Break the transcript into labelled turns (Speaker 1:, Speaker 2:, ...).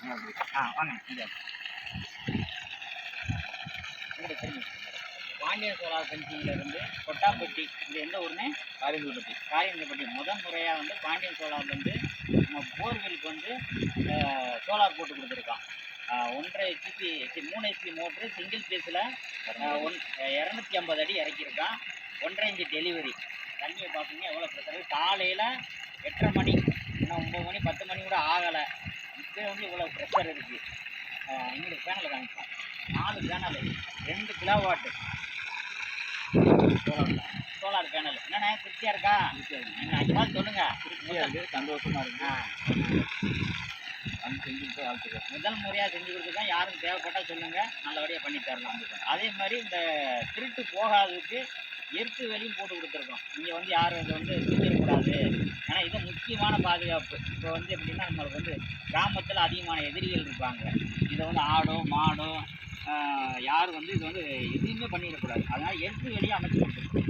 Speaker 1: வாங்க இங்கே பாண்டியன் சோலார் ஃபென்சிங்லேருந்து கொட்டாம்பட்டி, இது எந்த ஊருன்னு? காரியந்தப்பட்டி. முதல் முறையாக வந்து பாண்டியன் சோலார்லேருந்து நம்ம போர்வெலுக்கு வந்து சோலார் போட்டு கொடுத்துருக்கான். 1.5 ஹெச்பி 3 ஹெச்பி மோட்ரு சிங்கிள் ஃபேஸில் 250 அடி இறக்கியிருக்கான். 1.5 இன்ச்சு டெலிவரி. தண்ணியை பார்த்தீங்கன்னா எவ்வளோ ப்ரெஷர். காலையில் 8:30 மணி, இன்னும் 9 மணி 10 மணி கூட ஆகலை, இப்போ வந்து இவ்வளோ ப்ரெஷர் இருக்குது. எங்களுக்கு பேனலை காமிப்போம். 4 பேனல், 2 கிலோவாட்டு சோலார் பேனல். என்னண்ணே திருப்தியாக இருக்கா? நீங்கள் 5 நாள் சொல்லுங்கள். திருப்தியாக இருக்குது, சந்தோஷமாக இருக்குது. முதல் முறையாக செஞ்சு கொடுத்துருக்கேன். யாரும் தேவைப்பட்டால் சொல்லுங்கள், நல்லபடியாக பண்ணி தரலாம். அதே மாதிரி இந்த திருட்டு போகாததுக்கு எர்த்து வேலையும் போட்டு கொடுத்துருக்கோம். இங்கே வந்து யாரும் இதை வந்து செஞ்சிடக்கூடாது. ஏன்னா இது முக்கியமான பாதுகாப்பு. இப்போ வந்து எப்படின்னா நம்மளுக்கு வந்து கிராமத்தில் அதிகமான எதிரிகள் இருப்பாங்க. இதை வந்து ஆடோ மாடோ யாரும் வந்து இது வந்து எதுவுமே பண்ணிடக்கூடாது. அதனால் எர்த்து வேலையும் அமைச்சு கொடுத்துருக்கோம்.